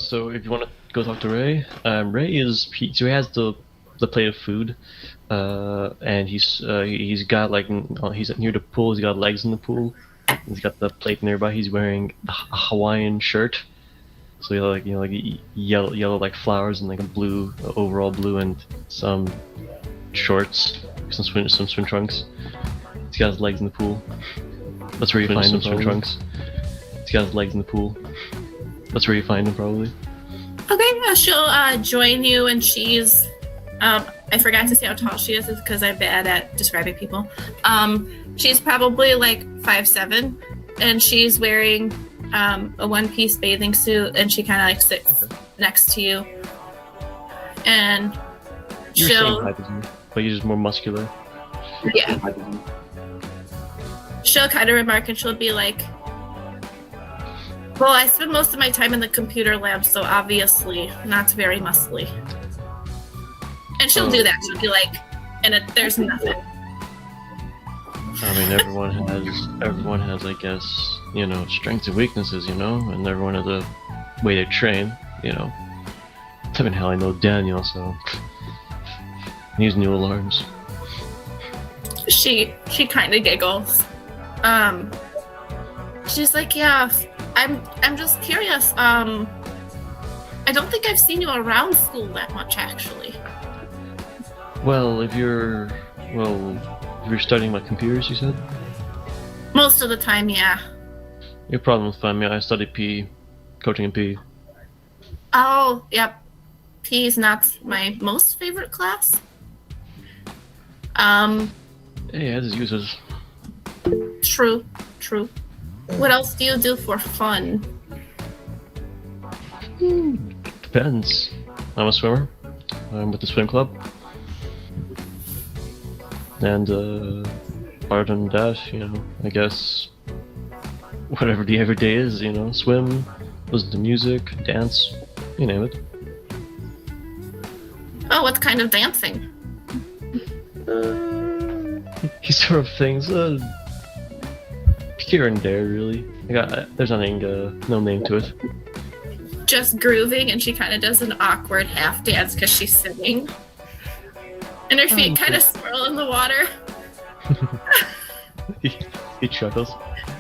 So if you want to go talk to Ray, so he has the plate of food, and he's got like he's near the pool. He's got legs in the pool. He's got the plate nearby. He's wearing a Hawaiian shirt. So like yellow like flowers and like a blue overall blue and some shorts, some swim trunks. He's got his legs in the pool. That's where you find him. Swim trunks. He's got his legs in the pool. That's where you find him probably. Okay, she'll join you, and she's I forgot to say how tall she is because I'm bad at describing people. She's probably like 5'7", and she's wearing a one-piece bathing suit, and she kind of like sits next to you. And You're same height as me, but you're just more muscular. Yeah. She'll kind of remark, and she'll be like, "Well, I spend most of my time in the computer lab, so obviously not very muscly." And she'll do that. She'll be like, and there's nothing. I mean, everyone has, I guess, strengths and weaknesses, and everyone has a way they train, I mean, hell, I know Daniel, so he's new alarms. She kind of giggles. She's like, "Yeah, I'm just curious. I don't think I've seen you around school that much, actually." Well, if you're studying like computers, you said? Most of the time, yeah. Your problem with finding me, I study PE, coaching in PE. Oh, yep. PE is not my most favorite class. Hey, it has its uses. True. What else do you do for fun? Depends. I'm a swimmer. I'm with the swim club. And, other than that, I guess, whatever the everyday is, swim, listen to music, dance, you name it. Oh, what kind of dancing? These sort of things, here and there, really. There's nothing, no name to it. Just grooving, and she kind of does an awkward half dance because she's sitting. And her feet kind of swirl in the water. He chuckles.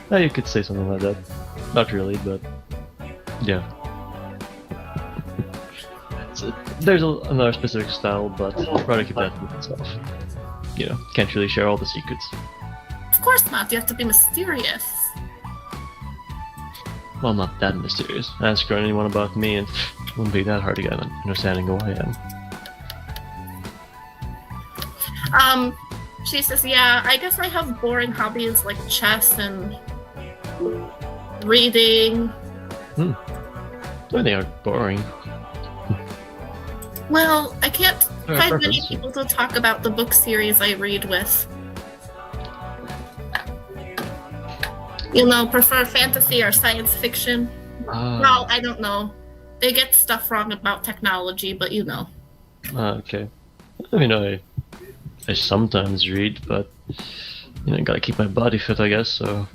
Oh, you could say something like that. Not really, but yeah. There's another specific style, but I'll probably keep that to myself. Can't really share all the secrets. Of course not. You have to be mysterious. Well, I'm not that mysterious. Ask anyone about me, and it wouldn't be that hard to get an understanding of who I am. She says, "Yeah, I guess I have boring hobbies like chess and reading." They aren't boring. Well, I can't find many people to talk about the book series I read with. Prefer fantasy or science fiction. Well, I don't know. They get stuff wrong about technology, but Okay. I mean, I sometimes read, but gotta keep my body fit, I guess. So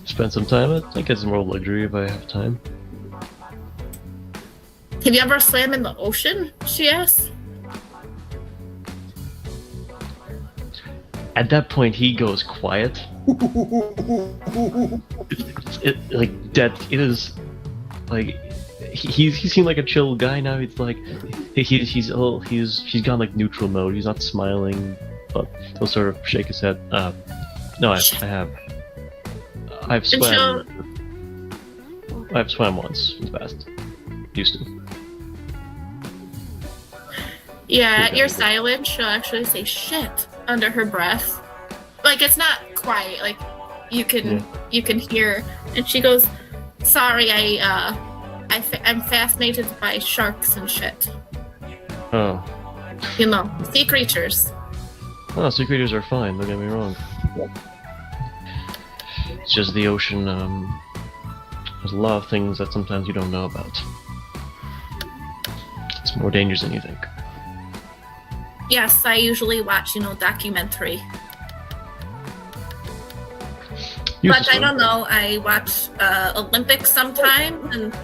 spend some time. I think it's more luxury if I have time. Have you ever swam in the ocean? She asks. At that point, he goes quiet. It is like he seemed like a chill guy now. It's like he's gone like neutral mode. He's not smiling, but he'll sort of shake his head. No, I have. I've swam once in the past. Used to. Yeah, you're silent. She'll actually say "shit" under her breath. Like it's not quiet. Like you can hear. And she goes, "Sorry, I'm fascinated by sharks and shit." Oh. Sea creatures. Oh, sea creatures are fine. Don't get me wrong. It's just the ocean. There's a lot of things that sometimes you don't know about. It's more dangerous than you think. Yes, I usually watch, documentary. Used to But I swim. don't know. I watch Olympics sometime, and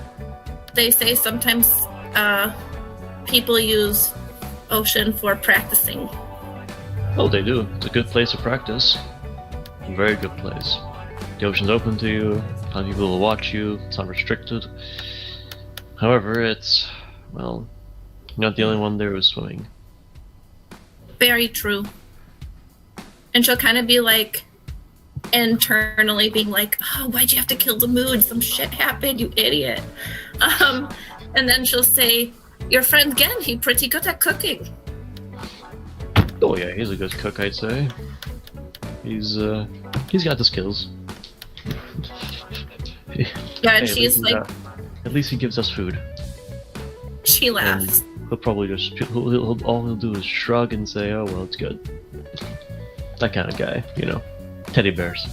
they say sometimes people use ocean for practicing. Oh, they do. It's a good place to practice. A very good place. The ocean's open to you. Plenty of people will watch you. It's not restricted. However, it's, well, you're not the only one there who's swimming. Very true. And she'll kind of be like, internally being like, oh, why'd you have to kill the mood? Some shit happened, you idiot. And then she'll say, your friend Gen, he pretty good at cooking. Oh yeah, he's a good cook, I'd say. He's got the skills. Yeah, and Hey, she's like, at least he gives us food. she laughs. He'll probably just, all he'll do is shrug and say, oh well, it's good. That kind of guy, you know. Teddy bears.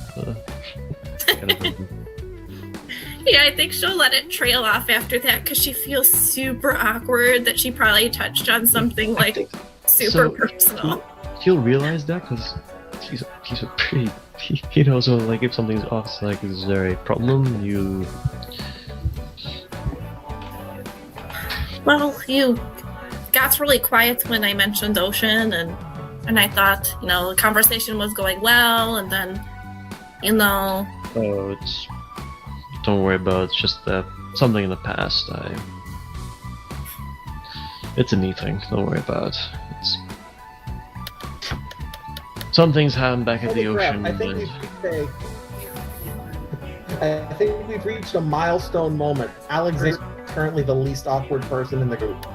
Kind of person. Yeah, I think she'll let it trail off after that because she feels super awkward that she probably touched on something like super personal. He'll realize that because he's a pretty. He knows when, like, if something's off, it's like, is there a problem? You. Well, you got really quiet when I mentioned ocean, and I thought, you know, the conversation was going well, and then, you know. Oh, it's. Don't worry about it. It's just that something in the past. It's a me thing. Don't worry about it. It's. Some things happen back at the Holy crap, ocean. I think we've reached a milestone moment. Alex is currently the least awkward person in the group.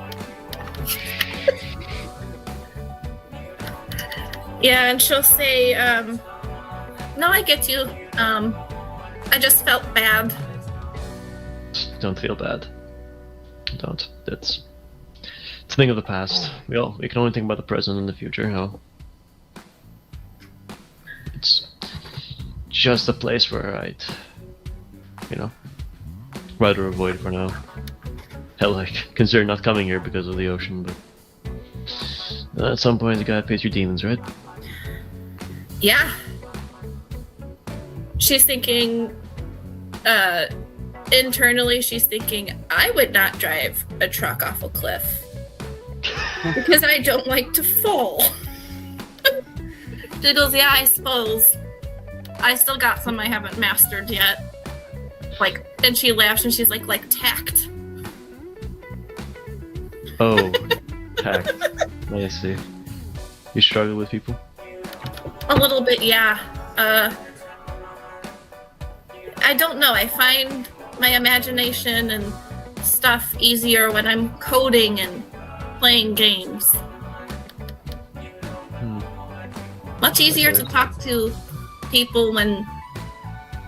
Yeah, and she'll say, no, I get you. I just felt bad. Don't feel bad. Don't. It's a thing of the past. We can only think about the present and the future. How it's just a place where I'd, you know, rather avoid for now. Hell, like, consider not coming here because of the ocean, but at some point you gotta face your demons, right? Yeah. She's thinking, internally, she's thinking, I would not drive a truck off a cliff because I don't like to fall. She goes, yeah, I suppose. I still got some I haven't mastered yet. Like, and she laughs and she's like tact. Oh, tact. I see. You struggle with people? A little bit, yeah. I don't know. I find my imagination and stuff easier when I'm coding and playing games. Much easier to talk to people when...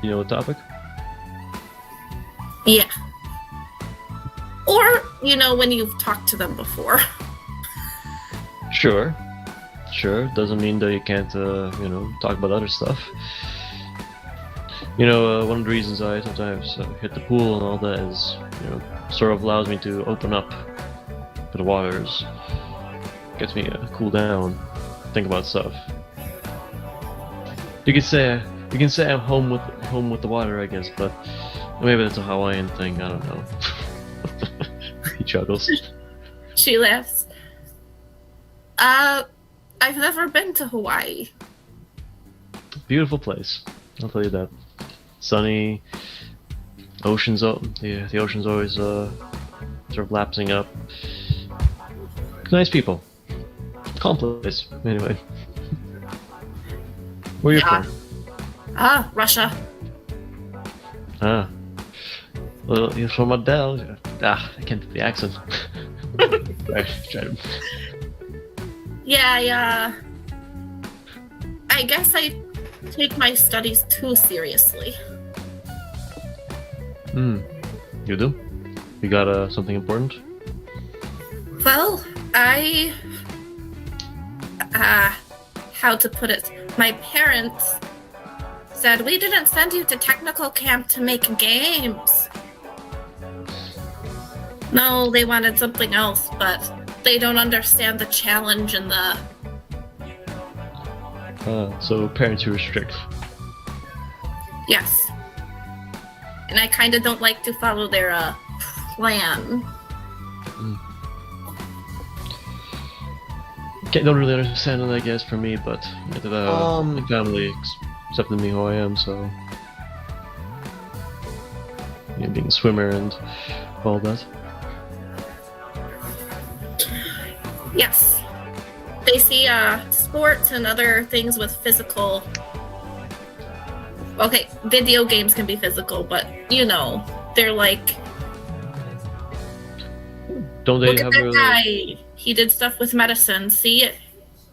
You know the topic? Yeah. Or, you know, when you've talked to them before. Sure. Doesn't mean that you can't, you know, talk about other stuff. You know, one of the reasons I sometimes hit the pool and all that is, you know, sort of allows me to open up to the waters. Gets me to cool down, think about stuff. You can say I'm home with the water, I guess, but maybe that's a Hawaiian thing. I don't know. He chuckles. She laughs. I've never been to Hawaii. Beautiful place, I'll tell you that. Sunny, ocean's the ocean's always sort of lapsing up. Nice people. Calm place, anyway. Where are you from? Russia. Well, you're from Adele. I can't do the accent. Try to... Yeah, I guess I take my studies too seriously. You do? You got something important? Well, how to put it? My parents said we didn't send you to technical camp to make games. No, they wanted something else, but they don't understand the challenge and the... So parents who restrict. Yes. And I kind of don't like to follow their plan. Don't really understand it, I guess, for me, but my family accepted me who I am, so being a swimmer and all that. Yes. They see sports and other things with physical. Okay, video games can be physical, but they're like. Don't they Look have at that really... guy. He did stuff with medicine. See it?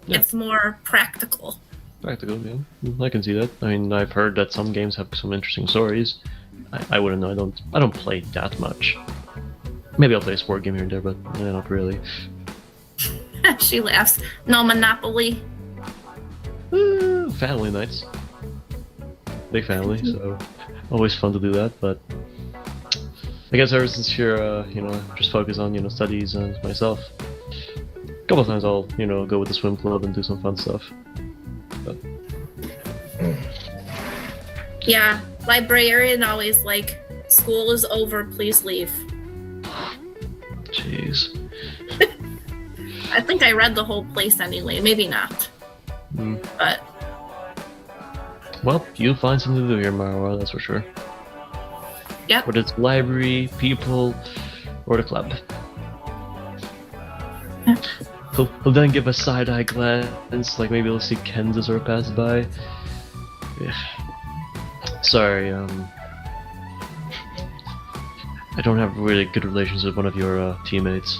Yeah. It's more practical. Practical, yeah. I can see that. I mean, I've heard that some games have some interesting stories. I wouldn't know. I don't play that much. Maybe I'll play a sport game here and there, but not really. She laughs. No Monopoly. Family nights. Big family, so always fun to do that. But I guess ever since you're, just focus on studies and myself. A couple of times I'll, go with the swim club and do some fun stuff. But... Yeah, librarian always like, school is over, please leave. Jeez. I think I read the whole place anyway, maybe not. But... Well, you'll find something to do here, Marwa, that's for sure. Yep. Whether it's library, people, or the club. He'll then give a side-eye glance, like maybe he'll see Kenza or pass by. Yeah. Sorry, I don't have really good relations with one of your teammates.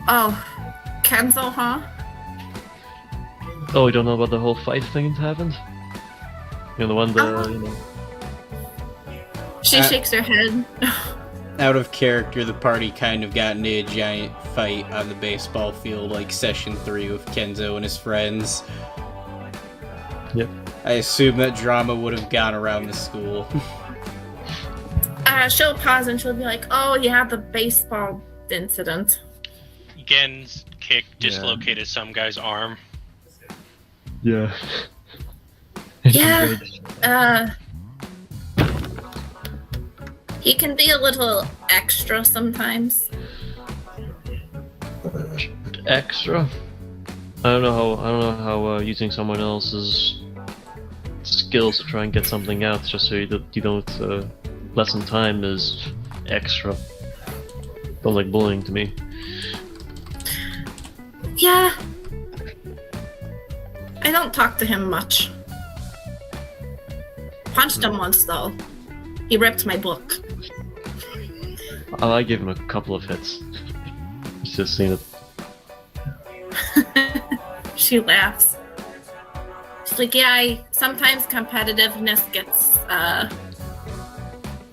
Oh, Kenzo, huh? Oh, you don't know about the whole fight thing that happened? The one that, She shakes her head. Out of character, the party kind of got into a giant fight on the baseball field, like Session 3 with Kenzo and his friends. Yep. I assume that drama would have gone around the school. She'll pause and she'll be like, oh yeah, the baseball incident. Gen's kick dislocated some guy's arm. Yeah. Yeah, he can be a little extra sometimes. Extra? I don't know how using someone else's skills to try and get something out just so you don't lessen time is extra. Don't like bullying to me. Yeah. I don't talk to him much. Punched him once though. He ripped my book. I gave him a couple of hits. He's just seen it. She laughs. She's like, yeah, sometimes competitiveness gets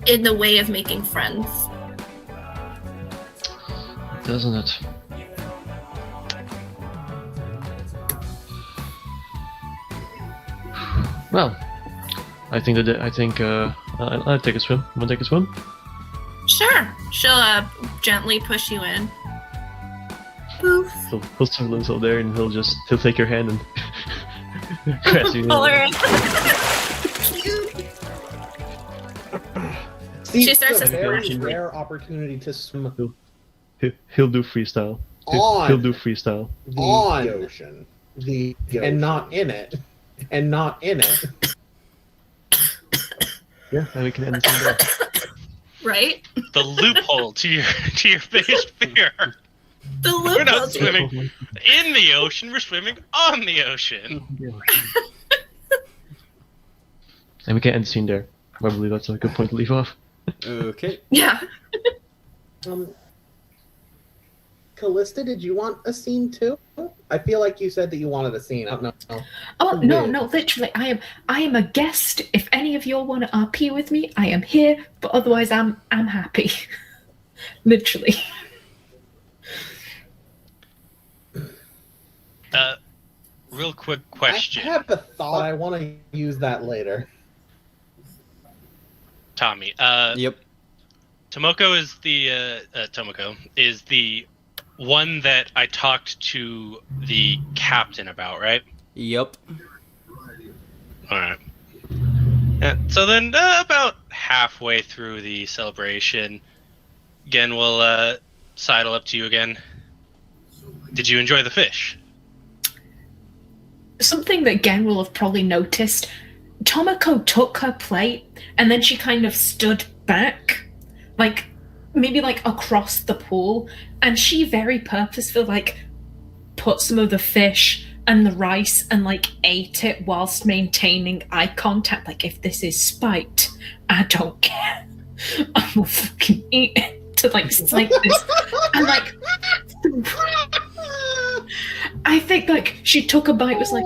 in the way of making friends. Doesn't it? Well, I think I'll take a swim. Wanna take a swim? Sure. She'll gently push you in. Poof. He'll settle himself there and he'll take your hand and caress you. Pull her in. She starts a to very splash. rare opportunity to swim He'll do freestyle. He'll do freestyle. on the ocean. And not in it. And not in it. Yeah, and we can end this there. Right? The loophole to your biggest fear. The We're not loophole. swimming in the ocean, we're swimming on the ocean. And we can end the scene there. I believe that's a good point to leave off. Okay. Yeah. Callista, did you want a scene too? I feel like you said that you wanted a scene. I don't know. Oh no, literally, I am a guest. If any of y'all want to RP with me, I am here. But otherwise, I'm happy. Literally. Real quick question. I have a thought. I want to use that later. Tommy. Yep. Tomoko is the one that I talked to the captain about, right? Yep. Alright. So then, about halfway through the celebration, again, we'll sidle up to you again. Did you enjoy the fish? Something that Gen will have probably noticed. Tomoko took her plate and then she kind of stood back, like maybe like across the pool, and she very purposefully like put some of the fish and the rice and like ate it whilst maintaining eye contact. Like, if this is spiked, I don't care. I will fucking eat it to like like this. And like I think like she took a bite, was like,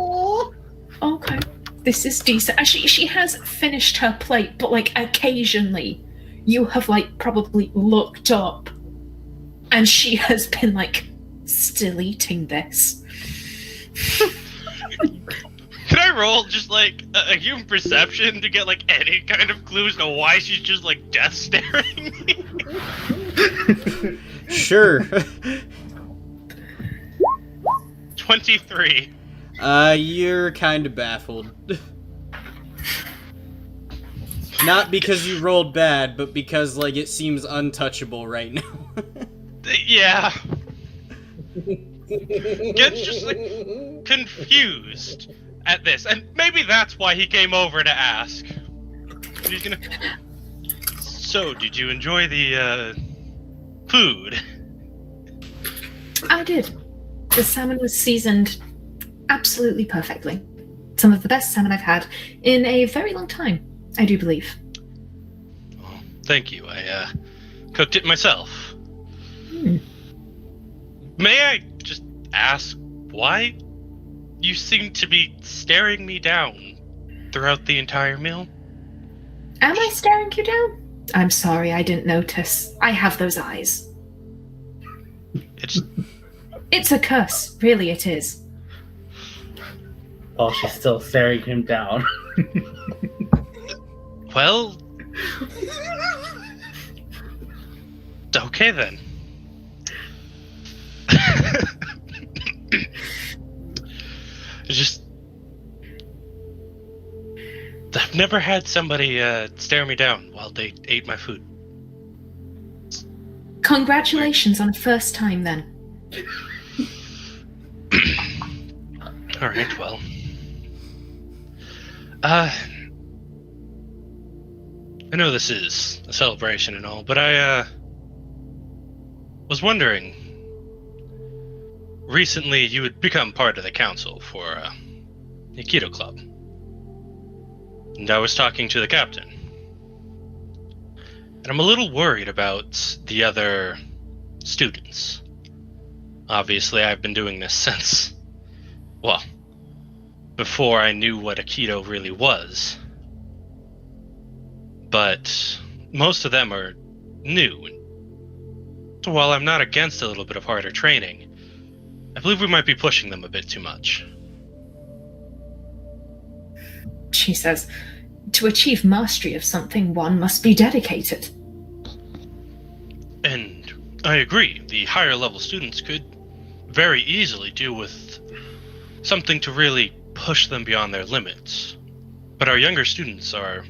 okay, this is decent. And she has finished her plate, but like occasionally you have like probably looked up and she has been like still eating this. Can I roll just like a human perception to get like any kind of clues to why she's just like death staring me? Sure. 23. You're kind of baffled. Not because you rolled bad, but because, like, it seems untouchable right now. Yeah. Gen's just like confused at this, and maybe that's why he came over to ask. He's gonna. So, did you enjoy the food? I did. The salmon was seasoned absolutely perfectly. Some of the best salmon I've had in a very long time, I do believe. Oh, thank you. I cooked it myself. May I just ask why you seem to be staring me down throughout the entire meal? Am I staring you down? I'm sorry, I didn't notice. I have those eyes. It's a curse, really it is. Oh, she's still staring him down. Well, okay then. I've never had somebody stare me down while they ate my food. Congratulations on a first time then. Alright, well. I know this is a celebration and all, but I was wondering, recently you had become part of the council for the Aikido Club. And I was talking to the captain. And I'm a little worried about the other students. Obviously, I've been doing this since, well, before I knew what Aikido really was. But most of them are new. So while I'm not against a little bit of harder training, I believe we might be pushing them a bit too much. She says, to achieve mastery of something, one must be dedicated. And I agree, the higher level students could very easily do with something to really push them beyond their limits. But our younger students are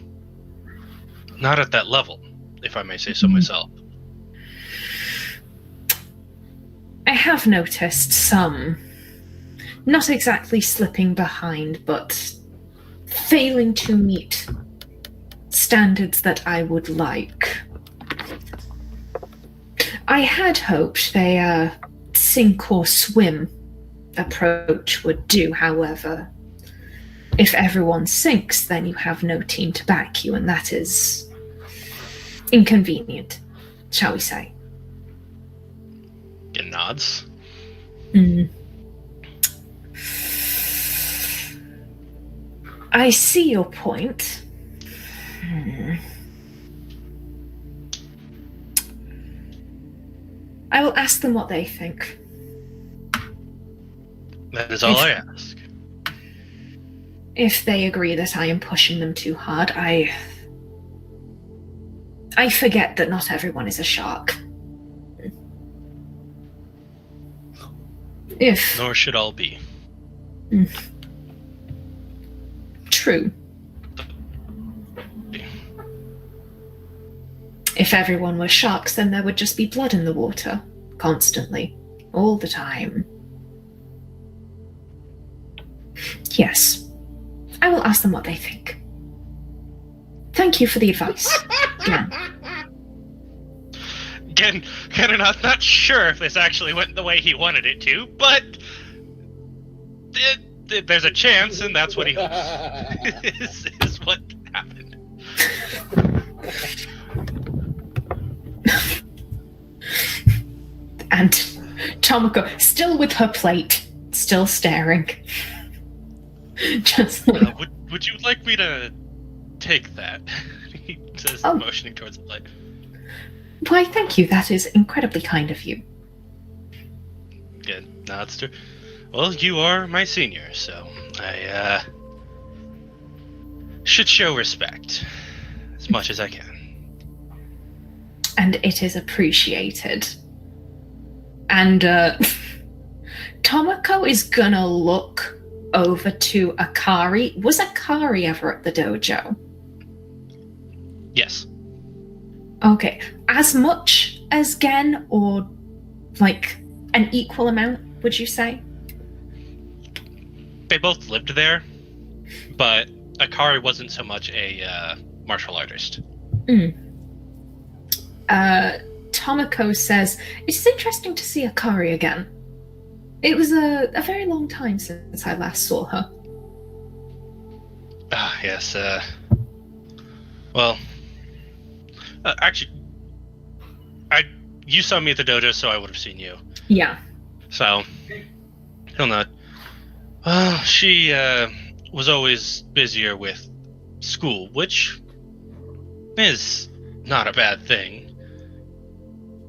not at that level, if I may say so myself. I have noticed some, not exactly slipping behind, but failing to meet standards that I would like. I had hoped the sink or swim approach would do, however. If everyone sinks, then you have no team to back you, and that is inconvenient, shall we say. Get nods. I see your point. I will ask them what they think. That is all I ask. If they agree that I am pushing them too hard, I forget that not everyone is a shark. Nor should all be. True. If everyone were sharks, then there would just be blood in the water. Constantly. All the time. Yes. I will ask them what they think. Thank you for the advice. Again. Again, kind of not sure if this actually went the way he wanted it to, but there's a chance, and that's what he hopes is what happened. And Tomoko, still with her plate, still staring. Just like, Would you like me to take that? He says, Oh. motioning towards the plate. why, thank you. That is incredibly kind of you. Good. No, it's true. Well, you are my senior, so I should show respect as much as I can. And it is appreciated. And Tomoko is gonna look over to Akari. Was Akari ever at the dojo? Yes. Okay. As much as Gen, or like an equal amount, would you say? They both lived there, but Akari wasn't so much a martial artist. Tomoko says, it's interesting to see Akari again. It was a very long time since I last saw her. Ah, yes, well, actually, you saw me at the dojo, so I would have seen you. Yeah. So, he'll not. Well, she, was always busier with school, which is not a bad thing.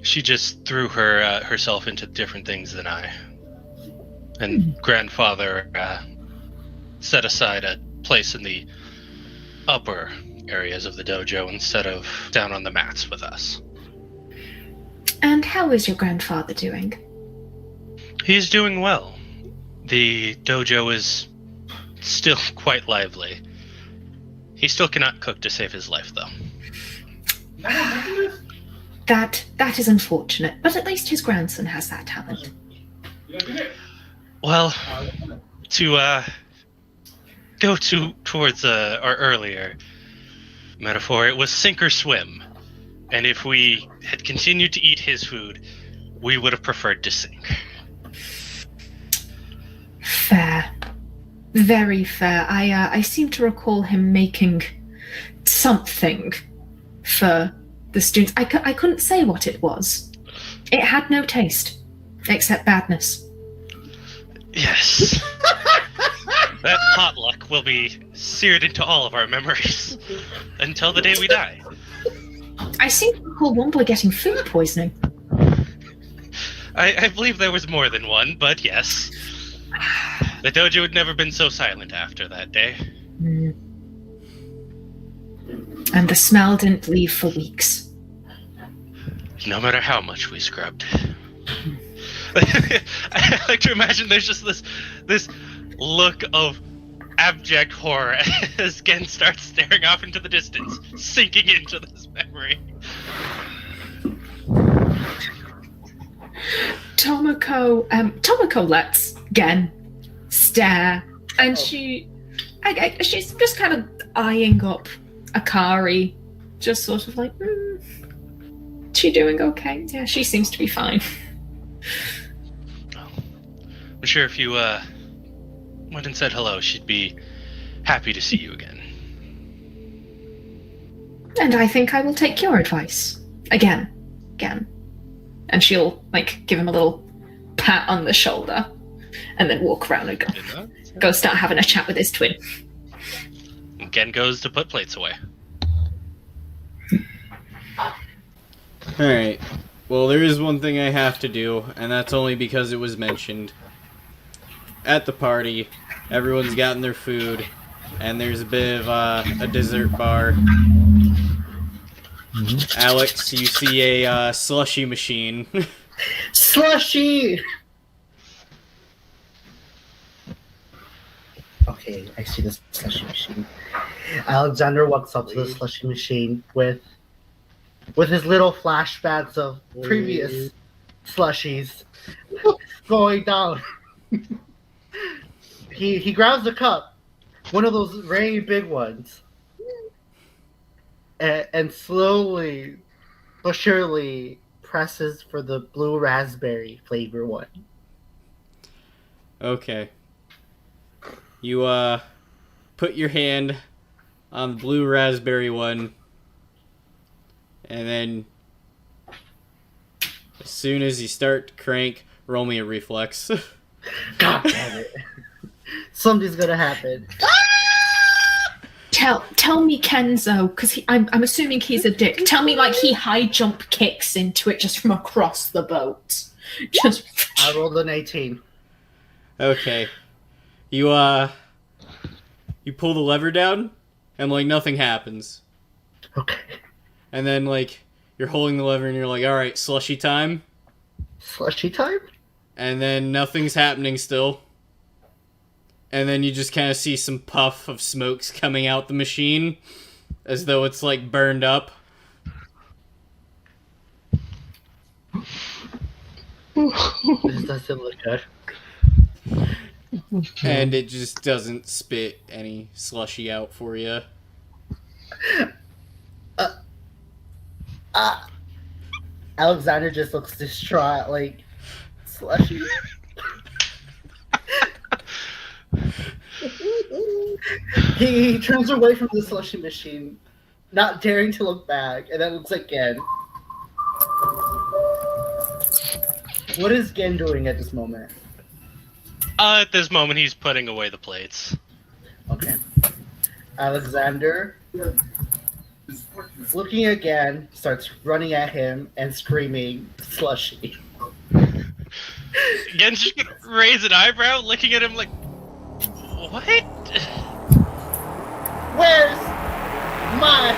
She just threw herself into different things than I. And grandfather, set aside a place in the upper areas of the dojo instead of down on the mats with us. And how is your grandfather doing? He's doing well. The dojo is still quite lively. He still cannot cook to save his life, though. That is unfortunate, but at least his grandson has that talent. Well, to go towards our earlier metaphor, it was sink or swim. And if we had continued to eat his food, we would have preferred to sink. Fair. Very fair. I seem to recall him making something for the students. I couldn't say what it was. It had no taste, except badness. Yes. That potluck will be seared into all of our memories until the day we die. I seem to recall one boy getting food poisoning. I believe there was more than one, but yes. The dojo had never been so silent after that day. And the smell didn't leave for weeks. No matter how much we scrubbed. I like to imagine there's just this look of abject horror as Gen starts staring off into the distance, sinking into this memory. Tomoko lets Gen stare, and she's just kind of eyeing up Akari, just sort of like, she doing okay? Yeah, she seems to be fine. I'm sure if you went and said hello, she'd be happy to see you again. And I think I will take your advice. Again. And she'll, give him a little pat on the shoulder, and then walk around and go start having a chat with his twin. And Gen goes to put plates away. Alright. Well, there is one thing I have to do, and that's only because it was mentioned. At the party, everyone's gotten their food, and there's a bit of a dessert bar. Mm-hmm. Alex, you see a slushy machine. Slushy! Okay, I see the slushy machine. Alexander walks up to the slushy machine with with his little flashbacks of previous slushies going down. He grabs a cup, one of those very big ones, and slowly but surely presses for the blue raspberry flavor one. Okay. You put your hand on the blue raspberry one, and then as soon as you start to crank, roll me a reflex. God damn it. Something's gonna happen. Tell me Kenzo, because I'm assuming he's a dick. Tell me like he high jump kicks into it just from across the boat. Just I rolled an 18. Okay. You pull the lever down, and like nothing happens. Okay. And then like you're holding the lever and you're like, alright, slushy time. Slushy time? And then nothing's happening still. And then you just kind of see some puff of smokes coming out the machine, as though it's like burned up. This doesn't look good. And it just doesn't spit any slushy out for you. Alexander just looks distraught, like, slushy. He turns away from the slushy machine, not daring to look back, and then looks again. What is Gen doing at this moment? At this moment, he's putting away the plates. Okay. Alexander, looking again, starts running at him and screaming, slushy. Gen's just gonna raise an eyebrow, looking at him like, what? Where's my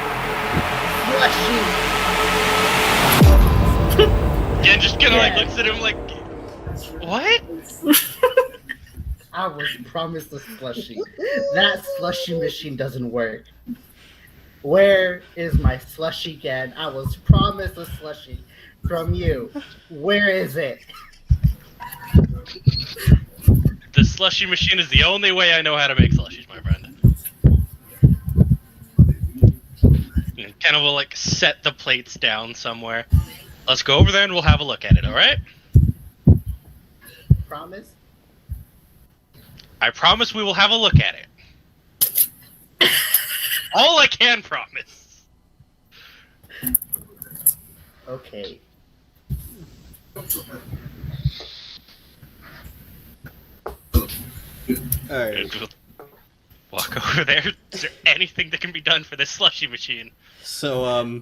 slushy? Gen just kinda like Yeah. looks at him like, what? I was promised a slushy. That slushy machine doesn't work. Where is my slushy again? I was promised a slushy from you. Where is it? The slushy machine is the only way I know how to make slushies, my friend. And Ken will like set the plates down somewhere. Let's go over there and we'll have a look at it, alright? Promise? I promise we will have a look at it. All I can promise. Okay. Alright. We'll walk over there. Is there anything that can be done for this slushy machine? So,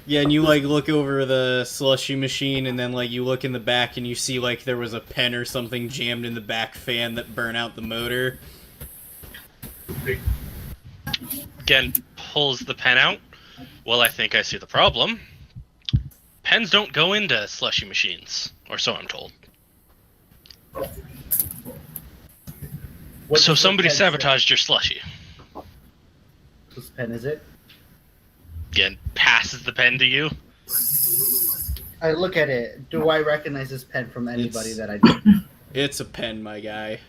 yeah, and you, like, look over the slushy machine, and then, like, you look in the back, and you see, like, there was a pen or something jammed in the back fan that burned out the motor. Gen pulls the pen out. Well, I think I see the problem. Pens don't go into slushy machines, or so I'm told. What So does the somebody pen say? sabotaged your slushy. Whose pen is it? Gen passes the pen to you. I look at it. Do I recognize this pen from anybody It's- that I know? It's a pen, my guy.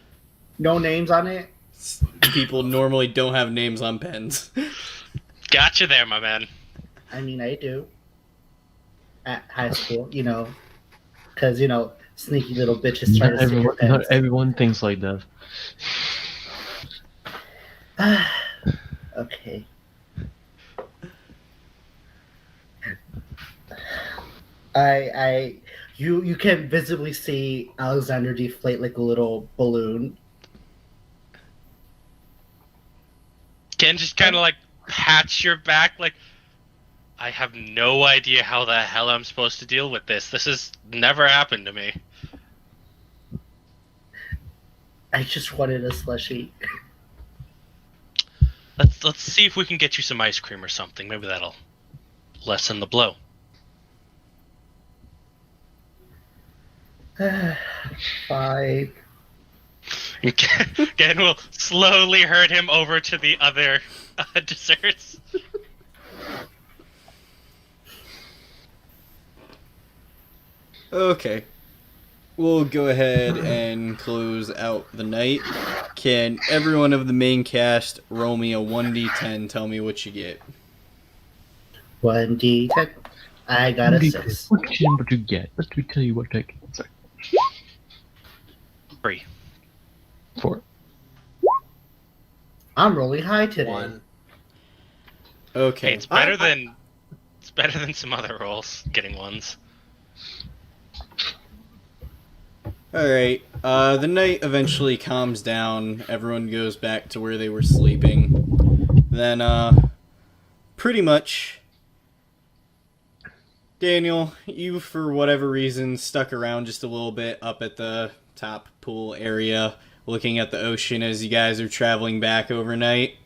No names on it? People normally don't have names on pens. Gotcha there, my man. I mean, I do. At high school, you know. Because, sneaky little bitches try to steal your pens. Not everyone thinks like that. Okay. You can visibly see Alexander deflate like a little balloon. Gen just kind of like pats your back like, I have no idea how the hell I'm supposed to deal with this. This has never happened to me. I just wanted a slushie. Let's see if we can get you some ice cream or something. Maybe that'll lessen the blow. Fine. Gen will slowly herd him over to the other desserts. Okay. We'll go ahead and close out the night. Can everyone of the main cast roll me a 1d10? Tell me what you get. 1d10. I got a 6. What number to get? Let me tell you what I get. Sorry. 3. 4. I'm really high today. 1. Okay. Hey, it's better than some other rolls getting ones. Alright. The night eventually calms down. Everyone goes back to where they were sleeping. Then, pretty much, Daniel, you, for whatever reason, stuck around just a little bit up at the top pool area, looking at the ocean as you guys are traveling back overnight.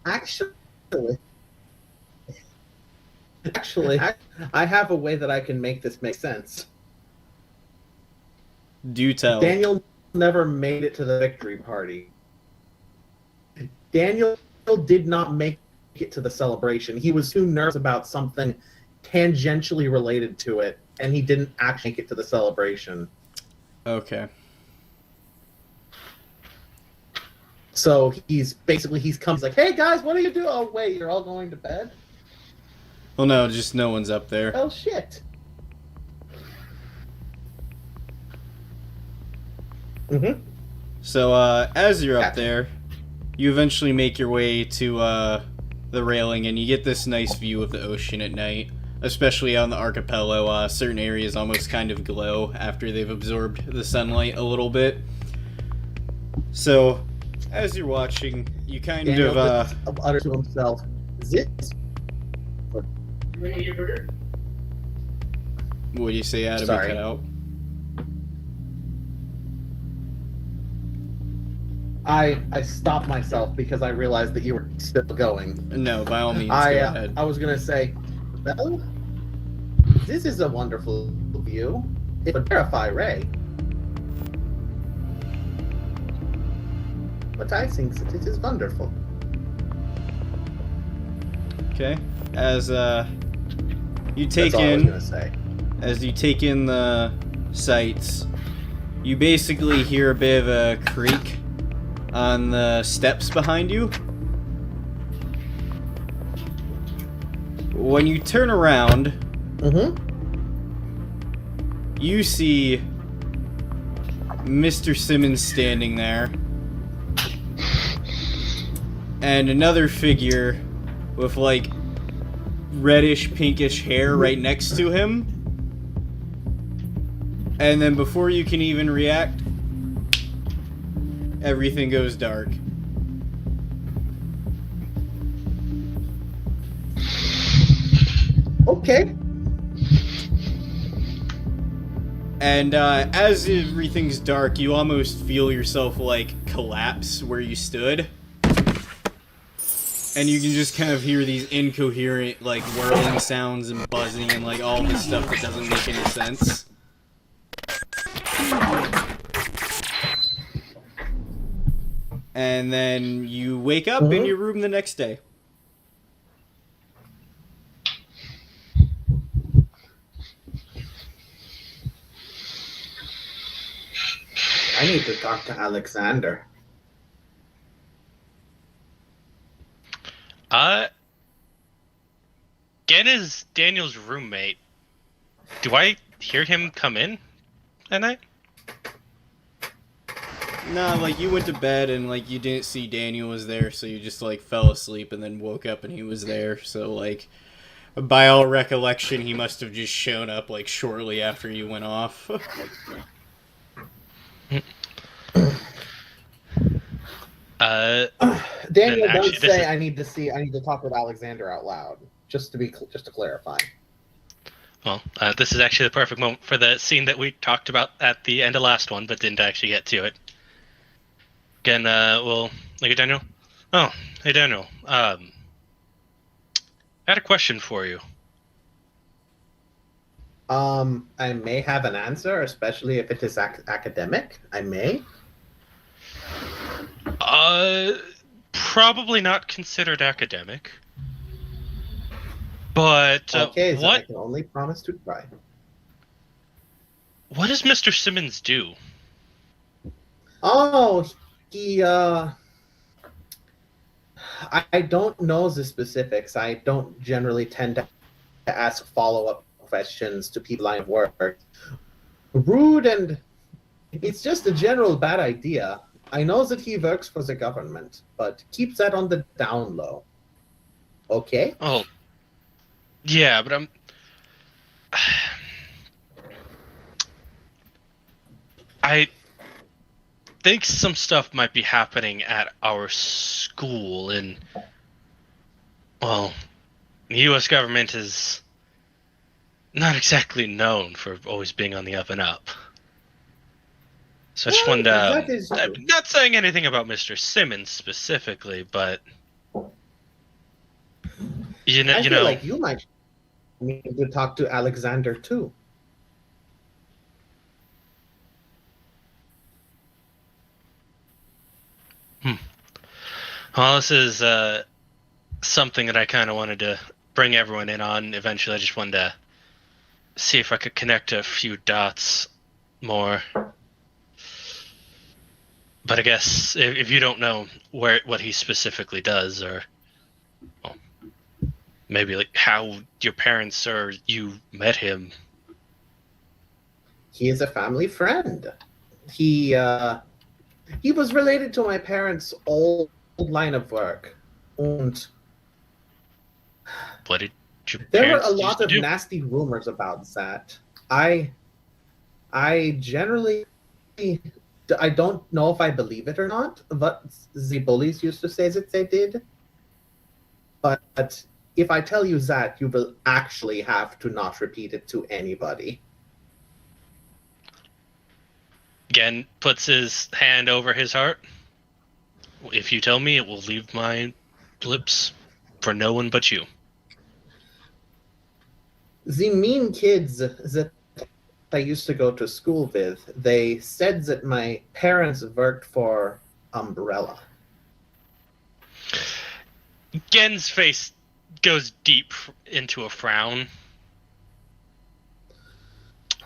Actually, I have a way that I can make this make sense. Do tell. Daniel never made it to the victory party. Daniel did not make it to the celebration. He was too nervous about something tangentially related to it, and he didn't actually make it to the celebration. Okay. So he's comes like, "Hey guys, what are you doing? Oh wait, you're all going to bed? Well, no, just no one's up there. Oh shit." Mm-hmm. So, as you're up Gotcha. there, you eventually make your way to, the railing, and you get this nice view of the ocean at night. Especially out in the archipelago, certain areas almost kind of glow after they've absorbed the sunlight a little bit. So, as you're watching, you kind Daniel of, utters to himself, "Zit." what do you say, Adam? Sorry. You cut out? I stopped myself because I realized that you were still going. No, by all means, go I ahead. was gonna say, well, this is a wonderful view. It would terrify Ray, but I think that it is wonderful. Okay. As, you That's take all I was in... gonna say. As you take in the sights, you basically hear a bit of a creak on the steps behind you. When you turn around, Mm-hmm. you see Mr. Simmons standing there, and another figure with like reddish pinkish hair right next to him. And then before you can even react, everything goes dark. Okay. And as everything's dark, you almost feel yourself like collapse where you stood. And you can just kind of hear these incoherent, like, whirling sounds and buzzing and, like, all this stuff that doesn't make any sense. And then you wake up in your room the next day. I need to talk to Alexander. Gen is Daniel's roommate. Do I hear him come in at night? Nah, like, you went to bed and, like, you didn't see Daniel was there, so you just, like, fell asleep and then woke up and he was there. So, like, by all recollection, he must have just shown up, like, shortly after you went off. Daniel, Then actually, don't this say is- I need to talk with Alexander out loud. Just to clarify. Well, this is actually the perfect moment for the scene that we talked about at the end of last one, but didn't actually get to it. Again, we'll look at Daniel. Oh, hey Daniel. I had a question for you. I may have an answer, especially if it is academic. I may. Probably not considered academic. But Okay, so I what? can only promise to try. What does Mr. Simmons do? Oh, he I don't know the specifics. I don't generally tend to ask follow-up questions to people I have worked. Rude, and it's just a general bad idea. I know that he works for the government, but keep that on the down low. Okay? Oh, yeah, but I'm. I think some stuff might be happening at our school, and well, the U.S. government is not exactly known for always being on the up and up. So I just Well, wanted that to. is I'm true. not saying anything about Mr. Simmons specifically, but you I feel know, like you might need to talk to Alexander too. well, this is something that I kind of wanted to bring everyone in on. Eventually, I just wanted to see if I could connect a few dots more. But I guess if you don't know what he specifically does, or well, maybe like how your parents or you met him. He is a family friend. He was related to my parents' old line of work. And What did your there were parents a used lot to of do? nasty rumors about that. I generally I don't know if I believe it or not, but the bullies used to say that they did. But if I tell you that, you will actually have to not repeat it to anybody. Gen puts his hand over his heart. If you tell me, it will leave my lips for no one but you. The mean kids that I used to go to school with, they said that my parents worked for Umbrella. Gen's face goes deep into a frown.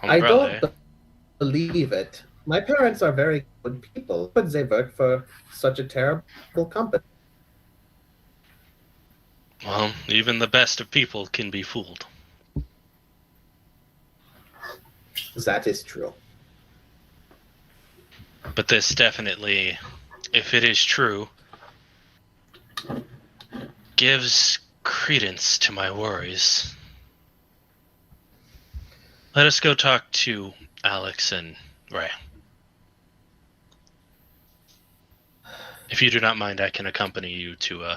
I Umbrella, don't believe it. My parents are very good people, but they work for such a terrible company. well, even the best of people can be fooled. That is true. But this definitely, if it is true, gives credence to my worries. Let us go talk to Alex and Ray. If you do not mind, I can accompany you to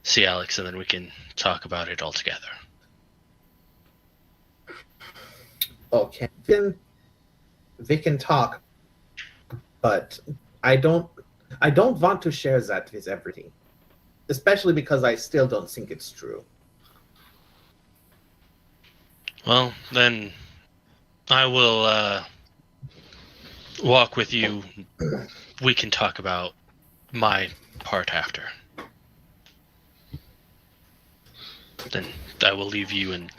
see Alex, and then we can talk about it all together. Okay, we can talk, but I don't want to share that with everything, especially because I still don't think it's true. Well, then I will walk with you. We can talk about my part after. Then I will leave you and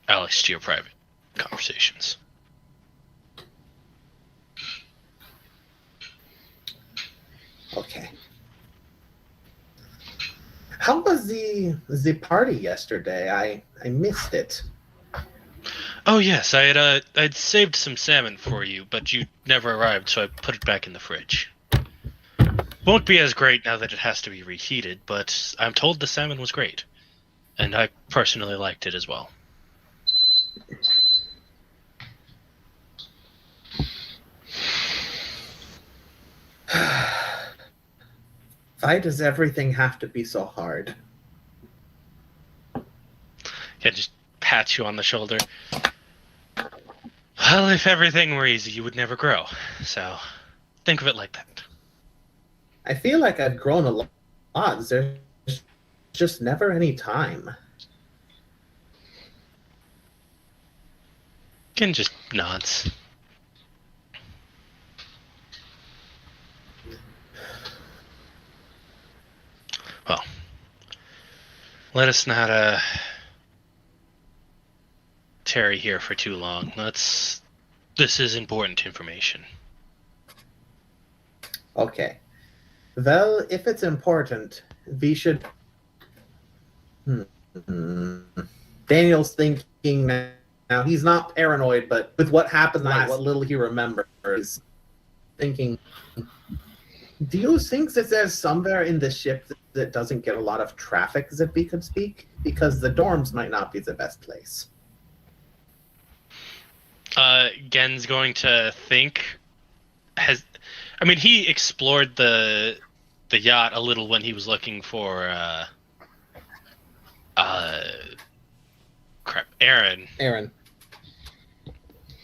Alex to your private conversations. Okay. How was the party yesterday? I missed it. Oh yes, I'd saved some salmon for you, but you never arrived, so I put it back in the fridge. Won't be as great now that it has to be reheated, but I'm told the salmon was great, and I personally liked it as well. Why does everything have to be so hard? Yeah, just pat you on the shoulder. Well, if everything were easy, you would never grow. So, think of it like that. I feel like I've grown a lot. There's just never any time. Ken just nods. Well, let us not tarry here for too long. This is important information. Okay. Well, if it's important, we should. Daniel's thinking now. He's not paranoid, but with what happened last, what little he remembers, thinking. Do you think that there's somewhere in the ship that doesn't get a lot of traffic that we could speak? Because the dorms might not be the best place. Gen's going to think. He explored the yacht a little when he was looking for Aaron.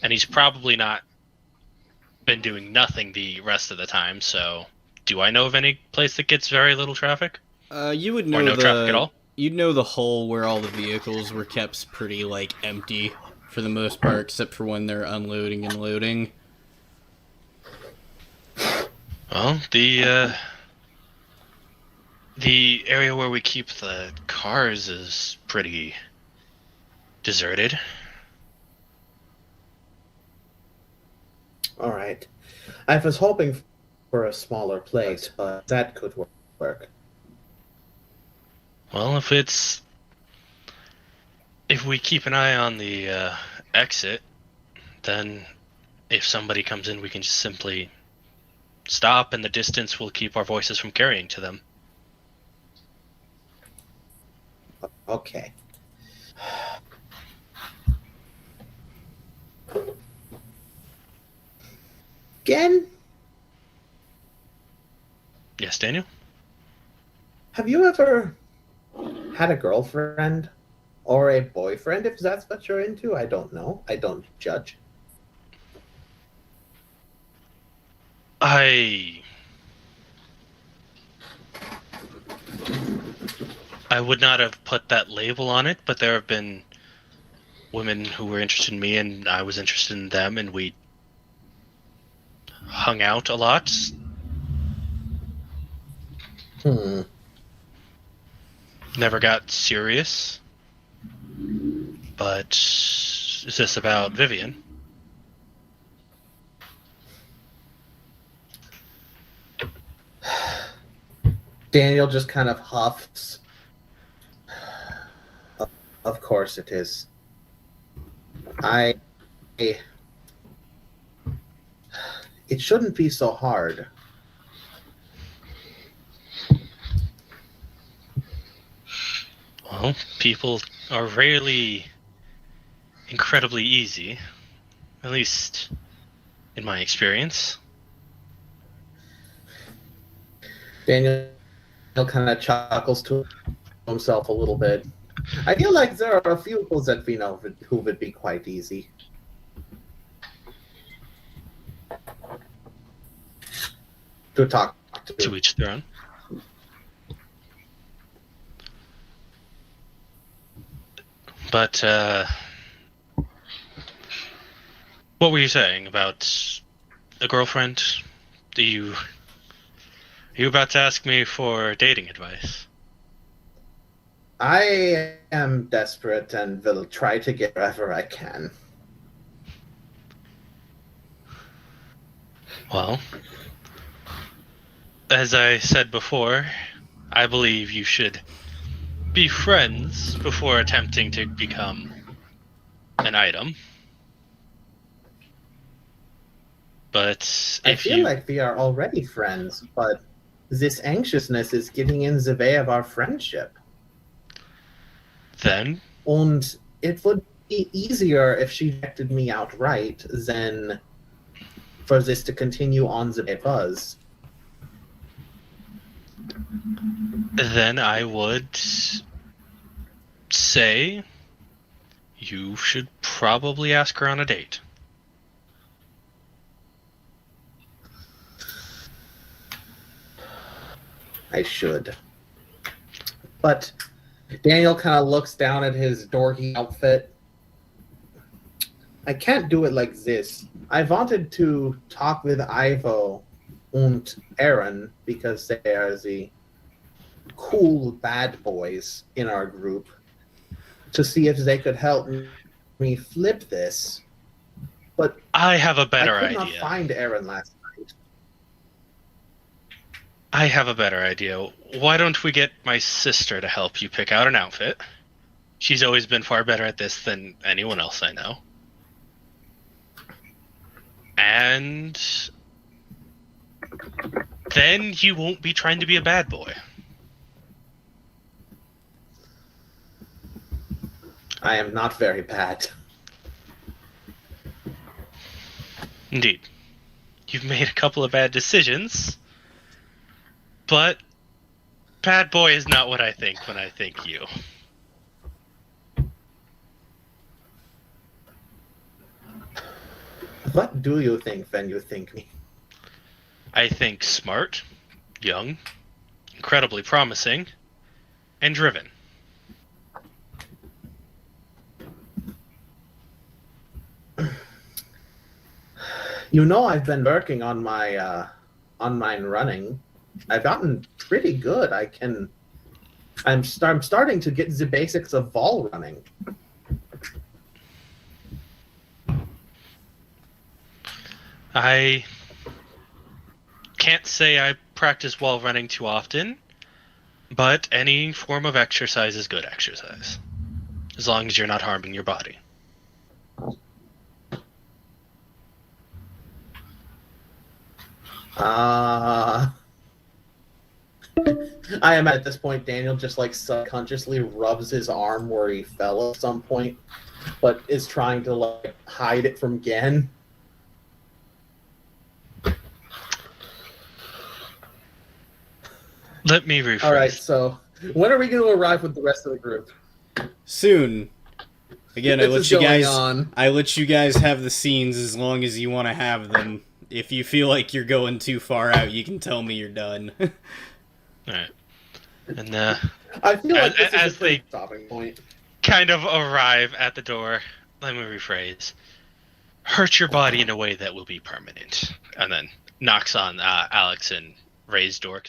And he's probably not been doing nothing the rest of the time, so do I know of any place that gets very little traffic? You would know or no traffic at all? You'd know the hull where all the vehicles were kept pretty, empty for the most part, except for when they're unloading and loading. Well, the area where we keep the cars is pretty deserted. All right. I was hoping for a smaller place, but that could work. Well, if we keep an eye on the exit, then if somebody comes in, we can just simply stop, and the distance will keep our voices from carrying to them. Okay. Again? Yes, Daniel? Have you ever had a girlfriend or a boyfriend, if that's what you're into? I don't know. I don't judge. I would not have put that label on it, but there have been women who were interested in me and I was interested in them, and we hung out a lot. Never got serious. But is this about Vivian? Daniel just kind of huffs. Of course it is. It shouldn't be so hard. Well, people are rarely incredibly easy, at least in my experience. Daniel kind of chuckles to himself a little bit. I feel like there are a few people that we know who would be quite easy. To talk to. To each their own. But, what were you saying about a girlfriend? Are you about to ask me for dating advice? I am desperate and will try to get wherever I can. Well, as I said before, I believe you should be friends before attempting to become an item. But I feel like we are already friends, but this anxiousness is getting in the way of our friendship. Then? And it would be easier if she rejected me outright than for this to continue on the buzz. Then I would say you should probably ask her on a date. I should. But Daniel kind of looks down at his dorky outfit. I can't do it like this. I wanted to talk with Ivo and Aaron because they are the cool bad boys in our group to see if they could help me flip this, but I have a better I could idea. not find Aaron last night. I have a better idea. Why don't we get my sister to help you pick out an outfit? She's always been far better at this than anyone else I know. And then you won't be trying to be a bad boy. I am not very bad. Indeed. You've made a couple of bad decisions, but bad boy is not what I think when I think you. What do you think when you think me? I think smart, young, incredibly promising, and driven. You know, I've been working on my running. I've gotten pretty good. I'm starting to get the basics of wall running. I can't say I practice wall running too often, but any form of exercise is good exercise, as long as you're not harming your body. I am at this point, Daniel just like subconsciously rubs his arm where he fell at some point, but is trying to like hide it from Gen. Let me rephrase. All right, so when are we going to arrive with the rest of the group? Soon. Again, This is going on. I let you guys have the scenes as long as you want to have them. If you feel like you're going too far out, you can tell me you're done. Alright. And I feel like this as is a pretty they stopping point. kind of arrive at the door, let me rephrase. Hurt your body in a way that will be permanent. And then knocks on Alex and Ray's door.